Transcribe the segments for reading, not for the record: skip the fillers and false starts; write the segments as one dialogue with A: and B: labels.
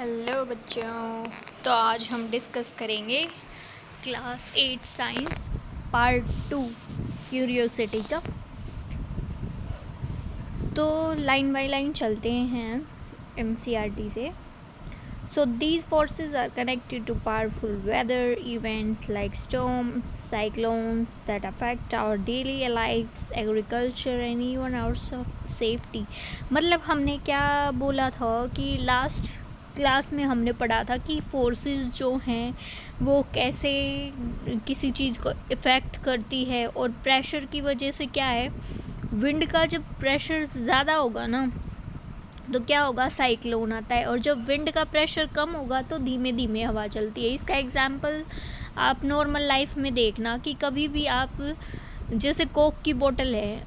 A: Hello बच्चों। तो आज हम डिस्कस करेंगे क्लास 8 साइंस पार्ट 2 क्यूरियोसिटी का। तो लाइन बाय लाइन चलते हैं एमसीईआरटी से। So these forces are connected to powerful weather events like storms, cyclones that affect our daily lifes, agriculture and even our safety. मतलब हमने क्या बोला था कि लास्ट क्लास में हमने पढ़ा था कि फोर्सेस जो हैं वो कैसे किसी चीज़ को इफ़ेक्ट करती है, और प्रेशर की वजह से क्या है, विंड का जब प्रेशर ज़्यादा होगा ना तो क्या होगा, साइक्लोन आता है। और जब विंड का प्रेशर कम होगा तो धीमे धीमे हवा चलती है। इसका एग्जांपल आप नॉर्मल लाइफ में देखना कि कभी भी आप, जैसे कोक की बोतल है,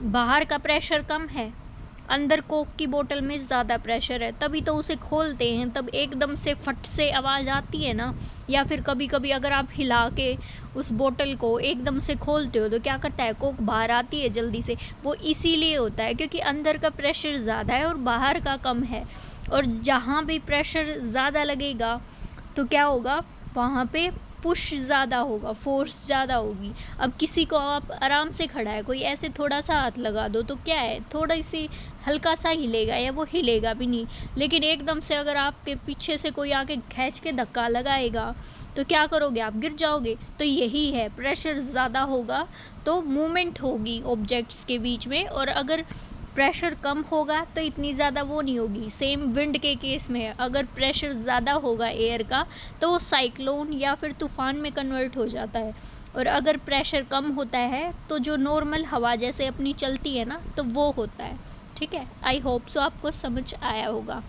A: बाहर का प्रेशर कम है, अंदर कोक की बोतल में ज़्यादा प्रेशर है, तभी तो उसे खोलते हैं, तब एकदम से फट से आवाज़ आती है ना। या फिर कभी कभी अगर आप हिला के उस बोतल को एकदम से खोलते हो तो क्या करता है, कोक बाहर आती है जल्दी से। वो इसीलिए होता है क्योंकि अंदर का प्रेशर ज़्यादा है और बाहर का कम है। और जहाँ भी प्रेशर ज़्यादा लगेगा तो क्या होगा, वहाँ पे पुश ज़्यादा होगा, फोर्स ज़्यादा होगी। अब किसी को आप आराम से खड़ा है, कोई ऐसे थोड़ा सा हाथ लगा दो तो क्या है, थोड़ा सी हल्का सा हिलेगा या वो हिलेगा भी नहीं। लेकिन एकदम से अगर आपके पीछे से कोई आके खींच के धक्का लगाएगा तो क्या करोगे, आप गिर जाओगे। तो यही है, प्रेशर ज़्यादा होगा तो मूवमेंट होगी ऑब्जेक्ट्स के बीच में, और अगर प्रेशर कम होगा तो इतनी ज़्यादा वो नहीं होगी। सेम विंड के केस में है, अगर प्रेशर ज़्यादा होगा एयर का तो वो साइक्लोन या फिर तूफ़ान में कन्वर्ट हो जाता है। और अगर प्रेशर कम होता है तो जो नॉर्मल हवा जैसे अपनी चलती है ना, तो वो होता है। ठीक है, आई होप सो आपको समझ आया होगा।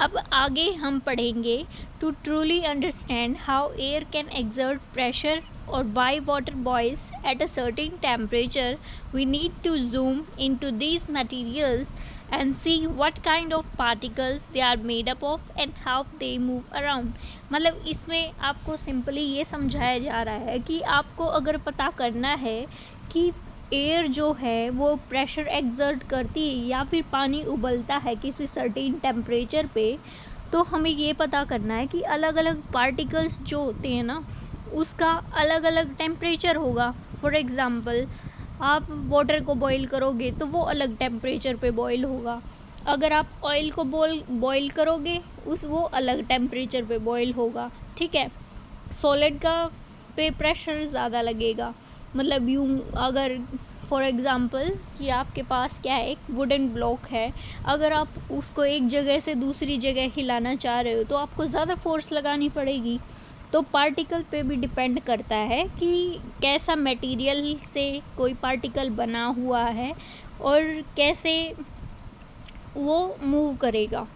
A: अब आगे हम पढ़ेंगे to truly understand how air can exert pressure or why water boils at a certain temperature. We need to zoom into these materials and see what kind of particles they are made up of and how they move around. मतलब इसमें आपको simply ये समझाया जा रहा है कि आपको अगर पता करना है कि एयर जो है वो प्रेशर एक्सर्ट करती है या फिर पानी उबलता है किसी सर्टेन टेम्परेचर पे, तो हमें ये पता करना है कि अलग अलग पार्टिकल्स जो होते हैं ना उसका अलग अलग टेम्परेचर होगा। फॉर एग्ज़ाम्पल, आप वाटर को बॉईल करोगे तो वो अलग टेम्परेचर पे बॉईल होगा। अगर आप ऑयल को बॉईल करोगे वो अलग टेम्परेचर पे बॉईल होगा। ठीक है, सॉलिड का पे प्रेशर ज़्यादा लगेगा। मतलब यूँ अगर फॉर एग्ज़ाम्पल कि आपके पास क्या है, एक वुडन ब्लॉक है, अगर आप उसको एक जगह से दूसरी जगह हिलाना चाह रहे हो तो आपको ज़्यादा फोर्स लगानी पड़ेगी। तो पार्टिकल पे भी डिपेंड करता है कि कैसा मटेरियल से कोई पार्टिकल बना हुआ है और कैसे वो मूव करेगा।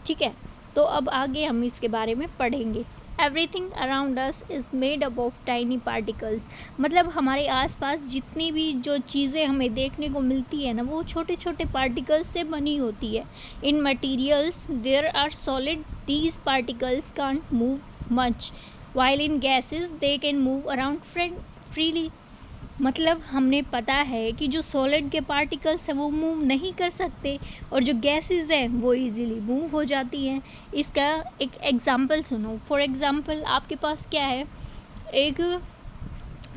A: ठीक है, तो अब आगे हम इसके बारे में पढ़ेंगे। Everything around us is made up of tiny particles. मतलब हमारे आसपास जितनी भी जो चीज़ें हमें देखने को मिलती है ना, वो छोटे छोटे पार्टिकल्स से बनी होती है। In materials there are solid, these particles can't move much, while in gases they can move around freely. मतलब हमने पता है कि जो सॉलिड के पार्टिकल्स हैं वो मूव नहीं कर सकते, और जो गैसेस हैं वो इजीली मूव हो जाती हैं। इसका एक एग्जांपल सुनो। फॉर एग्जांपल, आपके पास क्या है, एक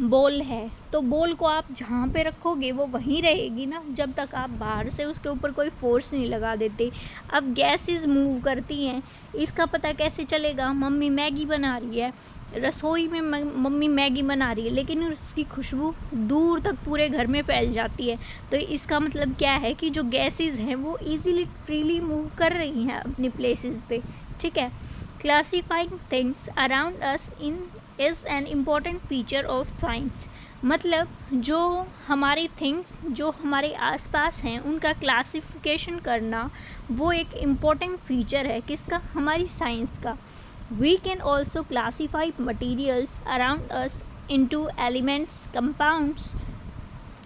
A: बॉल है, तो बॉल को आप जहाँ पे रखोगे वो वहीं रहेगी ना, जब तक आप बाहर से उसके ऊपर कोई फोर्स नहीं लगा देते। अब गैसेस मूव करती हैं, इसका पता कैसे चलेगा, मम्मी मैगी बना रही है, रसोई में मम्मी मैगी बना रही है, लेकिन उसकी खुशबू दूर तक पूरे घर में फैल जाती है। तो इसका मतलब क्या है कि जो गैसेस हैं वो इजीली फ्रीली मूव कर रही हैं अपनी प्लेसेस पे। ठीक है, classifying things around us in is an important feature of science. मतलब जो हमारी थिंग्स जो हमारे आसपास हैं उनका क्लासिफिकेशन करना वो एक इम्पॉर्टेंट फीचर है किसका, हमारी साइंस का। We can also classify materials around us into elements, compounds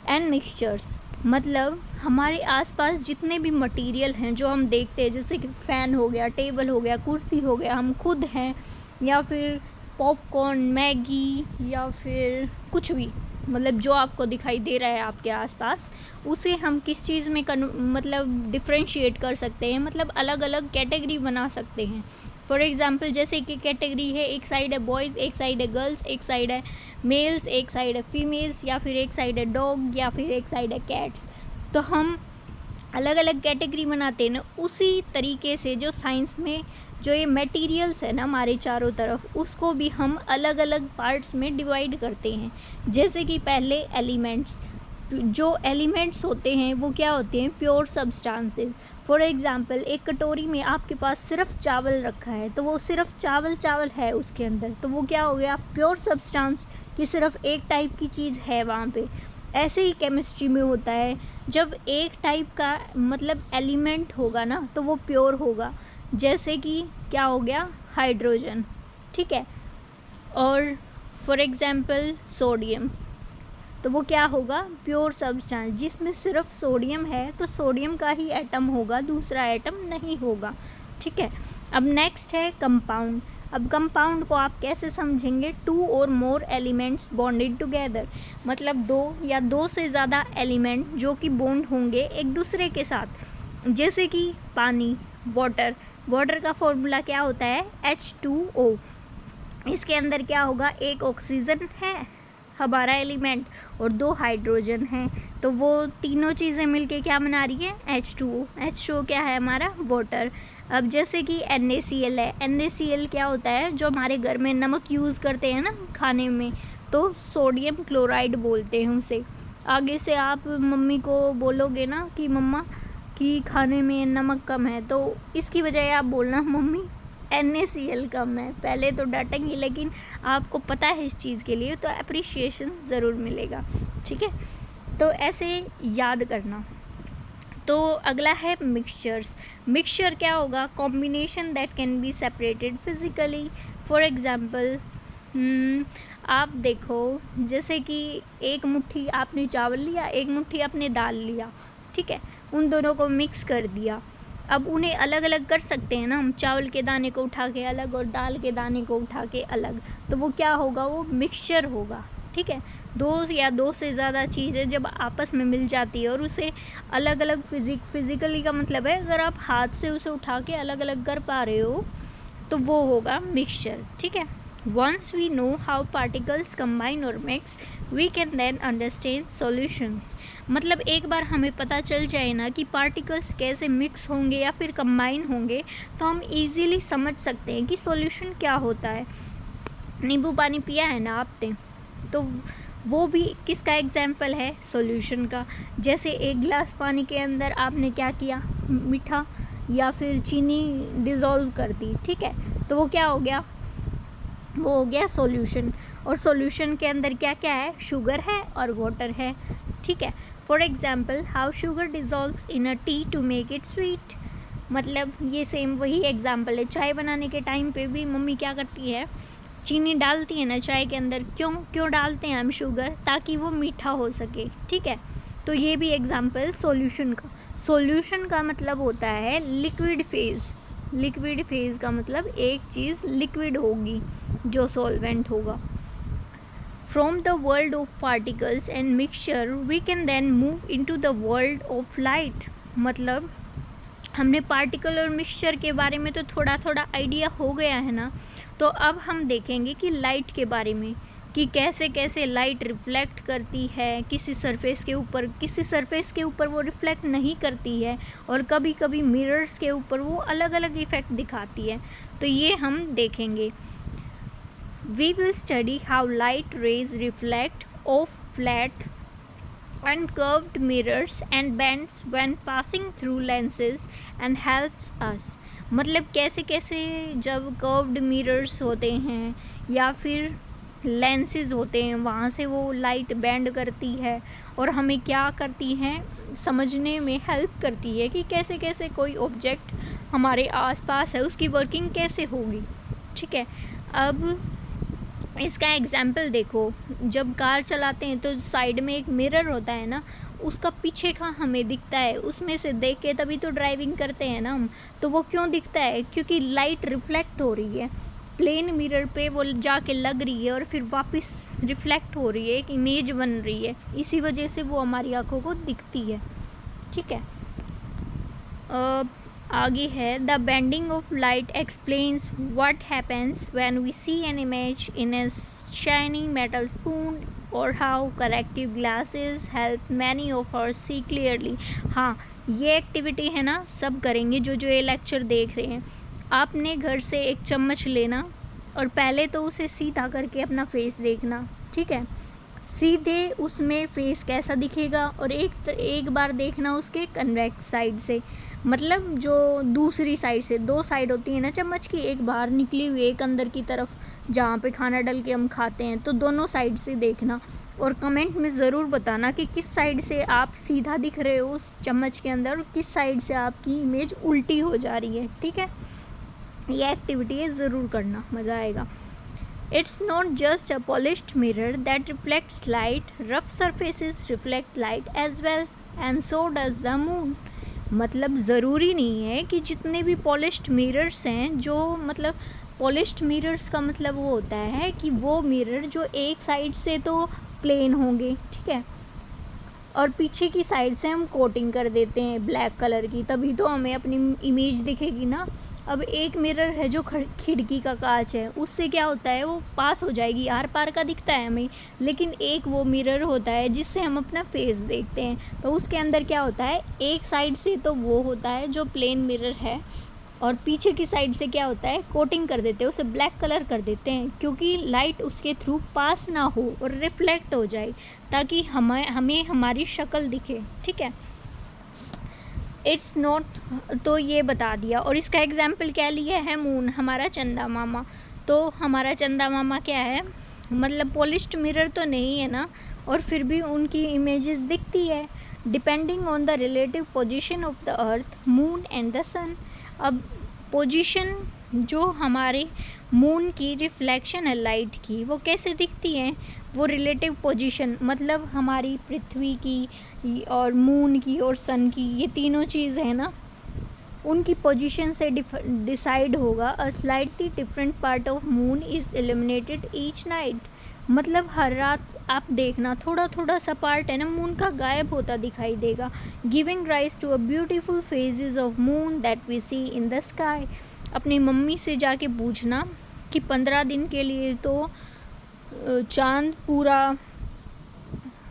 A: and mixtures. मतलब हमारे आसपास जितने भी मटेरियल हैं जो हम देखते हैं, जैसे कि फ़ैन हो गया, टेबल हो गया, कुर्सी हो गया, हम खुद हैं, या फिर पॉपकॉर्न, मैगी, या फिर कुछ भी, मतलब जो आपको दिखाई दे रहा है आपके आसपास, उसे हम किस चीज़ में मतलब डिफ्रेंशिएट कर सकते हैं, मतलब अलग अलग कैटेगरी बना सकते हैं। फॉर एग्ज़ाम्पल जैसे कि कैटेगरी है, एक साइड है बॉयज़, एक साइड है गर्ल्स, एक साइड है मेल्स, एक साइड है फीमेल्स, या फिर एक साइड है डॉग, या फिर एक साइड है कैट्स। तो हम अलग अलग कैटेगरी बनाते हैं ना, उसी तरीके से जो साइंस में जो ये मटेरियल्स है ना हमारे चारों तरफ, उसको भी हम अलग अलग पार्ट्स में डिवाइड करते हैं। जैसे कि पहले एलिमेंट्स, जो एलिमेंट्स होते हैं वो क्या होते हैं, प्योर सब्सटेंसेस। फॉर एग्ज़ाम्पल एक कटोरी में आपके पास सिर्फ चावल रखा है, तो वो सिर्फ चावल चावल है उसके अंदर, तो वो क्या हो गया, प्योर सब्सटेंस, कि सिर्फ एक टाइप की चीज़ है वहाँ पे। ऐसे ही केमिस्ट्री में होता है, जब एक टाइप का मतलब एलिमेंट होगा ना तो वो प्योर होगा। जैसे कि क्या हो गया, हाइड्रोजन, ठीक है। और फॉर एग्ज़ाम्पल सोडियम, तो वो क्या होगा, प्योर सब्सटेंस, जिसमें सिर्फ सोडियम है तो सोडियम का ही एटम होगा, दूसरा एटम नहीं होगा, ठीक है। अब नेक्स्ट है कंपाउंड। अब कंपाउंड को आप कैसे समझेंगे, टू और मोर एलिमेंट्स बॉन्डेड टुगेदर, मतलब दो या दो से ज़्यादा एलिमेंट जो कि बॉन्ड होंगे एक दूसरे के साथ। जैसे कि पानी, वाटर, वाटर का फॉर्मूला क्या होता है, H2O। इसके अंदर क्या होगा, एक ऑक्सीजन है हमारा एलिमेंट और दो हाइड्रोजन हैं, तो वो तीनों चीज़ें मिलके क्या बना रही है, H2O। H2O क्या है, हमारा वाटर। अब जैसे कि NaCl है, NaCl क्या होता है, जो हमारे घर में नमक यूज़ करते हैं ना खाने में, तो सोडियम क्लोराइड बोलते हैं उसे। आगे से आप मम्मी को बोलोगे ना कि मम्मा कि खाने में नमक कम है, तो इसकी बजाय आप बोलना मम्मी NaCl कम है। पहले तो डांटेंगी, लेकिन आपको पता है इस चीज़ के लिए, तो अप्रिशिएशन ज़रूर मिलेगा, ठीक है। तो ऐसे याद करना। तो अगला है मिक्सचर्स। मिक्सचर क्या होगा, combination that can be separated physically. For example आप देखो, जैसे कि एक मुट्ठी आपने चावल लिया, एक मुट्ठी आपने दाल लिया, ठीक है, उन दोनों को मिक्स कर दिया। अब उन्हें अलग अलग कर सकते हैं ना हम, चावल के दाने को उठा के अलग और दाल के दाने को उठा के अलग, तो वो क्या होगा, वो मिक्सचर होगा, ठीक है। दो या दो से ज़्यादा चीज़ें जब आपस में मिल जाती है और उसे अलग अलग फिज़िकली का मतलब है, अगर आप हाथ से उसे उठा के अलग अलग कर पा रहे हो तो वो होगा मिक्सचर, ठीक है। Once we know how particles combine और mix, we can then understand solutions. मतलब एक बार हमें पता चल जाए ना कि पार्टिकल्स कैसे मिक्स होंगे या फिर कंबाइन होंगे, तो हम इजीली समझ सकते हैं कि सॉल्यूशन क्या होता है। नींबू पानी पिया है ना आपने, तो वो भी किसका एग्जाम्पल है, सॉल्यूशन का। जैसे एक गिलास पानी के अंदर आपने क्या किया, मीठा या फिर चीनी डिज़ोल्व कर दी, ठीक है, तो वो क्या हो गया, वो हो गया सॉल्यूशन। और सॉल्यूशन के अंदर क्या क्या है, शुगर है और वाटर है, ठीक है। For example how sugar dissolves in a tea to make it sweet, मतलब ये सेम वही एग्जाम्पल है। चाय बनाने के टाइम पे भी मम्मी क्या करती है, चीनी डालती है ना चाय के अंदर, क्यों डालते हैं हम शुगर, ताकि वो मीठा हो सके, ठीक है। तो ये भी एग्जाम्पल सॉल्यूशन का। सॉल्यूशन का मतलब होता है लिक्विड फेज़। लिक्विड फेज़ का मतलब एक चीज़ लिक्विड होगी जो सॉल्वेंट होगा। From the world of particles and mixture we can then move into the world of light. मतलब हमने पार्टिकल और मिक्सचर के बारे में तो थोड़ा थोड़ा आइडिया हो गया है ना, तो अब हम देखेंगे कि लाइट के बारे में, कि कैसे कैसे लाइट रिफ्लेक्ट करती है किसी सरफेस के ऊपर, किसी सरफेस के ऊपर वो रिफ्लेक्ट नहीं करती है, और कभी कभी मिरर्स के ऊपर वो अलग अलग इफ़ेक्ट दिखाती है। तो ये हम देखेंगे। We will study how light rays reflect off flat and curved mirrors and bends when passing through lenses and helps us। मतलब कैसे कैसे जब कर्व्ड मिरर्स होते हैं या फिर लेंसेज होते हैं, वहाँ से वो लाइट बेंड करती है और हमें क्या करती हैं, समझने में हेल्प करती है कि कैसे कैसे कोई ऑब्जेक्ट हमारे आसपास है उसकी वर्किंग कैसे होगी, ठीक है। अब इसका एग्जाम्पल देखो, जब कार चलाते हैं तो साइड में एक मिरर होता है ना, उसका पीछे का हमें दिखता है, उसमें से देख के तभी तो ड्राइविंग करते हैं ना हम। तो वो क्यों दिखता है, क्योंकि लाइट रिफ्लेक्ट हो रही है। प्लेन मिरर पे वो जाके लग रही है और फिर वापस रिफ्लेक्ट हो रही है, एक इमेज बन रही है, इसी वजह से वो हमारी आँखों को दिखती है। ठीक है। आगे है the bending of light explains what happens when we see an image in a shining metal spoon और how corrective glasses help many of us see clearly. हाँ, ये एक्टिविटी है ना, सब करेंगे जो ये लेक्चर देख रहे हैं। आपने घर से एक चम्मच लेना और पहले तो उसे सीधा करके अपना फेस देखना। ठीक है, सीधे उसमें फेस कैसा दिखेगा, और एक बार देखना उसके कन्वेक्स साइड से, मतलब जो दूसरी साइड से, दो साइड होती है ना चम्मच की, एक बाहर निकली हुई एक अंदर की तरफ जहाँ पे खाना डाल के हम खाते हैं, तो दोनों साइड से देखना और कमेंट में ज़रूर बताना कि किस साइड से आप सीधा दिख रहे हो उस चम्मच के अंदर और किस साइड से आपकी इमेज उल्टी हो जा रही है। ठीक है, ये एक्टिविटी है, ज़रूर करना, मज़ा आएगा। It's not just a polished mirror that reflects light, rough surfaces reflect light as well, and so does the moon. मतलब ज़रूरी नहीं है कि जितने भी पॉलिश्ड मिरर्स हैं, जो मतलब पॉलिश्ड मिरर्स का मतलब वो होता है कि वो मिरर जो एक साइड से तो प्लेन होंगे, ठीक है, और पीछे की साइड से हम कोटिंग कर देते हैं ब्लैक कलर की, तभी तो हमें अपनी इमेज दिखेगी ना। अब एक मिरर है जो खिड़की का कांच है, उससे क्या होता है, वो पास हो जाएगी, आर पार का दिखता है हमें, लेकिन एक वो मिरर होता है जिससे हम अपना फेस देखते हैं, तो उसके अंदर क्या होता है, एक साइड से तो वो होता है जो प्लेन मिरर है, और पीछे की साइड से क्या होता है, कोटिंग कर देते हैं, उसे ब्लैक कलर कर देते हैं, क्योंकि लाइट उसके थ्रू पास ना हो और रिफ्लेक्ट हो जाए, ताकि हमें हमारी शक्ल दिखे। ठीक है, इट्स नॉट, तो ये बता दिया। और इसका एग्जाम्पल क्या लिया है, मून, हमारा चंदा मामा। तो हमारा चंदा मामा क्या है, मतलब पॉलिश्ड मिरर तो नहीं है ना, और फिर भी उनकी इमेजेस दिखती है depending on the relative position of the earth, moon and the sun. अब पोजीशन जो हमारे मून की रिफ्लेक्शन है लाइट की, वो कैसे दिखती है, वो रिलेटिव पोजीशन, मतलब हमारी पृथ्वी की और मून की और सन की, ये तीनों चीज़ है ना, उनकी पोजीशन से डिसाइड होगा। A slightly different part of moon is illuminated each night. मतलब हर रात आप देखना थोड़ा थोड़ा सा पार्ट है ना मून का गायब होता दिखाई देगा, giving rise to a beautiful phases of moon that we see in the sky. अपनी मम्मी से जाके पूछना कि 15 दिन के लिए तो चांद पूरा,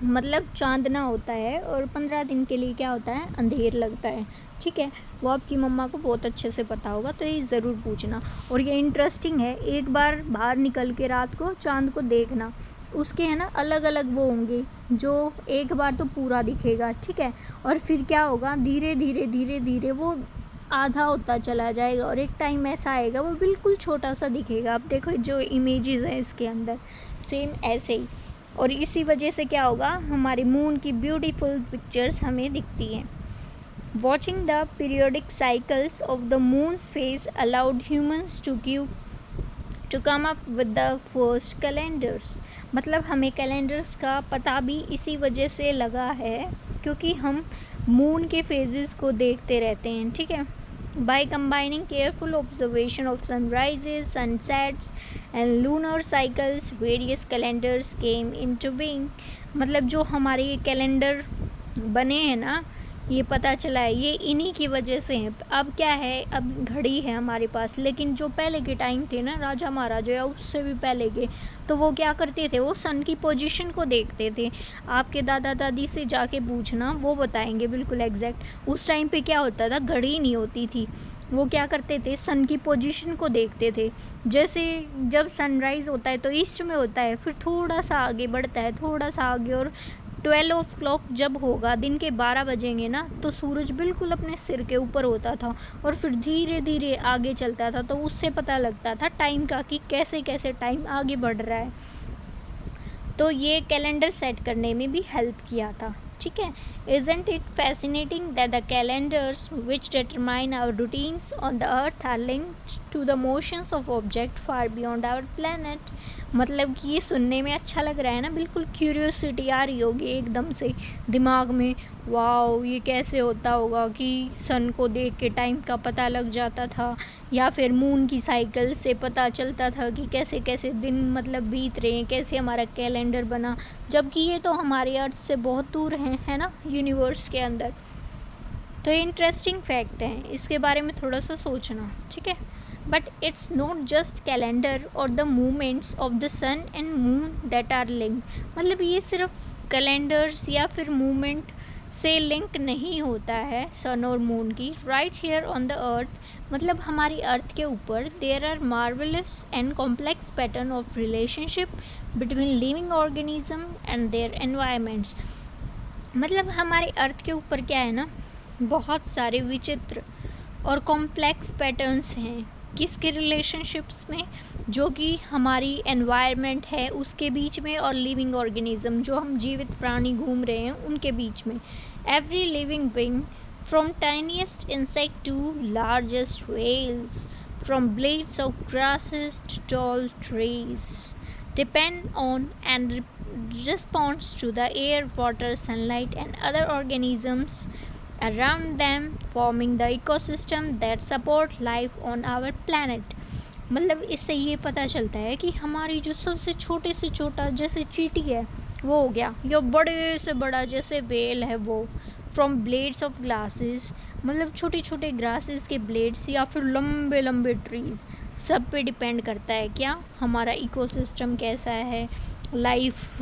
A: मतलब चांदना होता है, और 15 दिन के लिए क्या होता है, अंधेर लगता है। ठीक है, वो आपकी मम्मा को बहुत अच्छे से पता होगा, तो ये ज़रूर पूछना। और ये इंटरेस्टिंग है, एक बार बाहर निकल के रात को चांद को देखना, उसके है ना अलग अलग वो होंगे, जो एक बार तो पूरा दिखेगा, ठीक है, और फिर क्या होगा, धीरे धीरे धीरे धीरे वो आधा होता चला जाएगा, और एक टाइम ऐसा आएगा वो बिल्कुल छोटा सा दिखेगा। आप देखो जो इमेजेस हैं इसके अंदर, सेम ऐसे ही। और इसी वजह से क्या होगा, हमारे मून की ब्यूटीफुल पिक्चर्स हमें दिखती हैं। Watching the periodic cycles of the moon's face allowed humans to come up with the first calendars. मतलब हमें कैलेंडर्स का पता भी इसी वजह से लगा है, क्योंकि हम मून के फेजेस को देखते रहते हैं। ठीक है, by combining careful observation of sunrises, sunsets and lunar cycles, various calendars came into being। मतलब जो हमारे ये कैलेंडर बने हैं ना, ये पता चला है, ये इन्हीं की वजह से हैं। अब क्या है, अब घड़ी है हमारे पास, लेकिन जो पहले के टाइम थे ना, राजा महाराजा या उससे भी पहले के, तो वो क्या करते थे, वो सन की पोजीशन को देखते थे। आपके दादा दादी से जाके पूछना, वो बताएंगे बिल्कुल एग्जैक्ट। उस टाइम पे क्या होता था, घड़ी नहीं होती थी, वो क्या करते थे, सन की पोजीशन को देखते थे। जैसे जब सनराइज़ होता है तो ईस्ट में होता है, फिर थोड़ा सा आगे बढ़ता है, थोड़ा सा आगे, और 12 o'clock जब होगा, दिन के 12 बजेंगे ना, तो सूरज बिल्कुल अपने सिर के ऊपर होता था, और फिर धीरे धीरे आगे चलता था, तो उससे पता लगता था टाइम का कि कैसे कैसे टाइम आगे बढ़ रहा है। तो ये कैलेंडर सेट करने में भी हेल्प किया था। ठीक है, isn't it fascinating that the calendars which determine our routines on the earth are linked to the motions of objects far beyond our planet। मतलब कि ये सुनने में अच्छा लग रहा है ना, बिल्कुल क्यूरियोसिटी आ रही होगी एकदम से दिमाग में, वाओ, ये कैसे होता होगा कि सन को देख के टाइम का पता लग जाता था, या फिर मून की साइकिल से पता चलता था कि कैसे कैसे दिन मतलब बीत रहे हैं, कैसे हमारा कैलेंडर बना, जबकि ये तो हमारे अर्थ से बहुत दूर हैं, है ना, यूनिवर्स के अंदर। तो ये इंटरेस्टिंग फैक्ट है, इसके बारे में थोड़ा सा सोचना, ठीक है। But it's not just calendar और the movements of the sun and moon that are linked, मतलब ये सिर्फ कैलेंडर्स या फिर मूवमेंट से लिंक नहीं होता है सन और मून की। Right here on the earth, मतलब हमारी अर्थ के ऊपर, there are marvellous and complex pattern of relationship between living organism and their environments. मतलब हमारे अर्थ के ऊपर क्या है ना, बहुत सारे विचित्र और कॉम्प्लेक्स पैटर्न्स हैं किसके रिलेशनशिप्स में, जो कि हमारी एनवायरनमेंट है उसके बीच में और लिविंग ऑर्गेनिज्म जो हम जीवित प्राणी घूम रहे हैं उनके बीच में। Every living being from tiniest insect to largest whales, from blades of grasses to tall trees, depend on and responds to the air, water, sunlight and other organisms around them, forming the ecosystem that support life on our planet। मतलब इससे ये पता चलता है कि हमारी जो सबसे छोटे से छोटा जैसे चींटी है वो हो गया, या बड़े से बड़ा जैसे वेल है वो, फ्रॉम ब्लेड्स ऑफ ग्लासेस, मतलब छोटे छोटे ग्रासेस के ब्लेड्स, या फिर लंबे लंबे ट्रीज, सब पे डिपेंड करता है क्या, हमारा इकोसिस्टम कैसा है, लाइफ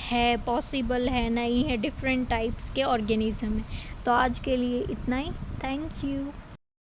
A: है, पॉसिबल है नहीं है, डिफरेंट टाइप्स के ऑर्गेनिज्म है। तो आज के लिए इतना ही, थैंक यू।